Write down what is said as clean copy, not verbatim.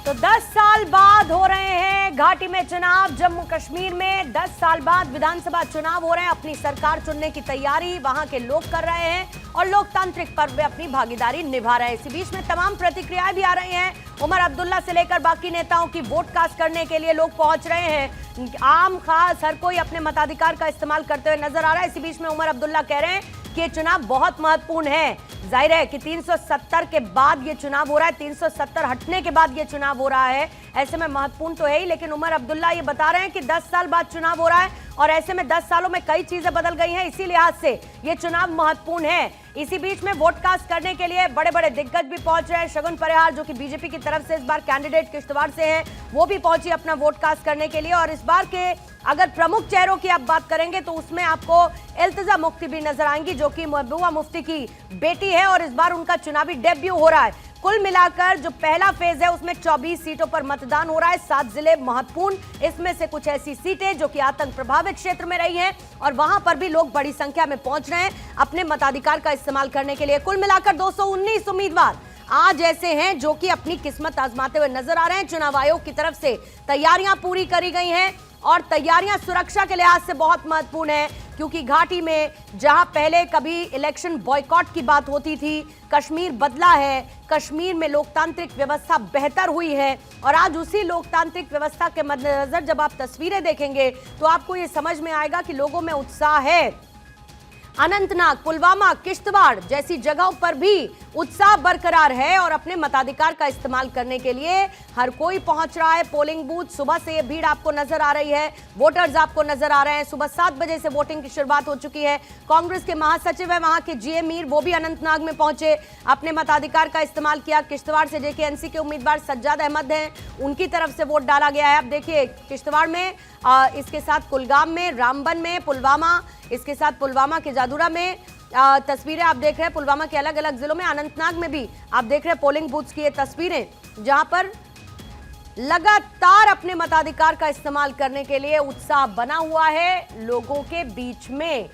तो 10 साल बाद हो रहे हैं घाटी में चुनाव। जम्मू कश्मीर में 10 साल बाद विधानसभा चुनाव हो रहे हैं। अपनी सरकार चुनने की तैयारी वहां के लोग कर रहे हैं और लोकतांत्रिक पर्व में अपनी भागीदारी निभा रहे हैं। इसी बीच में तमाम प्रतिक्रियाएं भी आ रही हैं। उमर अब्दुल्ला से लेकर बाकी नेताओं की वोट कास्ट करने के लिए लोग पहुंच रहे हैं। आम खास हर कोई अपने मताधिकार का इस्तेमाल करते हुए नजर आ रहा है। इसी बीच में उमर अब्दुल्ला कह रहे हैं कि ये चुनाव बहुत महत्वपूर्ण है। जाहिर है कि 370 के बाद ये चुनाव हो रहा है, 370 हटने के बाद ये चुनाव हो रहा है, ऐसे में महत्वपूर्ण तो है ही। लेकिन उमर अब्दुल्ला ये बता रहे हैं कि 10 साल बाद चुनाव हो रहा है और ऐसे में 10 सालों में कई चीजें बदल गई हैं, इसी लिहाज से ये चुनाव महत्वपूर्ण है। इसी बीच में वोट कास्ट करने के लिए बड़े बड़े दिग्गज भी पहुंच रहे हैं। शगुन परिहार जो कि बीजेपी की तरफ से इस बार कैंडिडेट किश्तवाड़ से हैं, वो भी पहुंची अपना वोट कास्ट करने के लिए। और इस बार के अगर प्रमुख चेहरों की आप बात करेंगे तो उसमें आपको इल्तिजा मुफ्ती भी नजर आएंगी, जो कि महबूबा मुफ्ती की बेटी है और इस बार उनका चुनावी डेब्यू हो रहा है। कुल मिलाकर जो पहला फेज है उसमें 24 सीटों पर मतदान हो रहा है। 7 जिले महत्वपूर्ण, इसमें से कुछ ऐसी सीटें जो कि आतंक प्रभावित क्षेत्र में रही हैं और वहां पर भी लोग बड़ी संख्या में पहुंच रहे हैं अपने मताधिकार का इस्तेमाल करने के लिए। कुल मिलाकर 219 उम्मीदवार आज ऐसे हैं जो कि अपनी किस्मत आजमाते हुए नजर आ रहे हैं। चुनाव आयोग की तरफ से तैयारियां पूरी करी गई हैं और तैयारियां सुरक्षा के लिहाज से बहुत महत्वपूर्ण है, क्योंकि घाटी में जहां पहले कभी इलेक्शन बॉयकॉट की बात होती थी, कश्मीर बदला है, कश्मीर में लोकतांत्रिक व्यवस्था बेहतर हुई है और आज उसी लोकतांत्रिक व्यवस्था के मद्देनजर जब आप तस्वीरें देखेंगे तो आपको ये समझ में आएगा कि लोगों में उत्साह है। अनंतनाग, पुलवामा, किश्तवाड़ जैसी जगहों पर भी उत्साह बरकरार है और अपने मताधिकार का इस्तेमाल करने के लिए हर कोई पहुंच रहा है। पोलिंग बूथ सुबह से ये भीड़ आपको नजर आ रही है, वोटर्स आपको नजर आ रहे हैं। सुबह 7 बजे से वोटिंग की शुरुआत हो चुकी है। कांग्रेस के महासचिव है वहां के जीए मीर, वो भी अनंतनाग में पहुंचे, अपने मताधिकार का इस्तेमाल किया। किश्तवाड़ से जेकेएनसी के उम्मीदवार सज्जाद अहमद हैं, उनकी तरफ से वोट डाला गया है। अब देखिए किश्तवाड़ में, इसके साथ कुलगाम में, रामबन में, पुलवामा, इसके साथ पुलवामा के जादूरा में तस्वीरें आप देख रहे हैं। पुलवामा के अलग अलग जिलों में, अनंतनाग में भी आप देख रहे हैं पोलिंग बूथ्स की ये तस्वीरें, जहां पर लगातार अपने मताधिकार का इस्तेमाल करने के लिए उत्साह बना हुआ है लोगों के बीच में।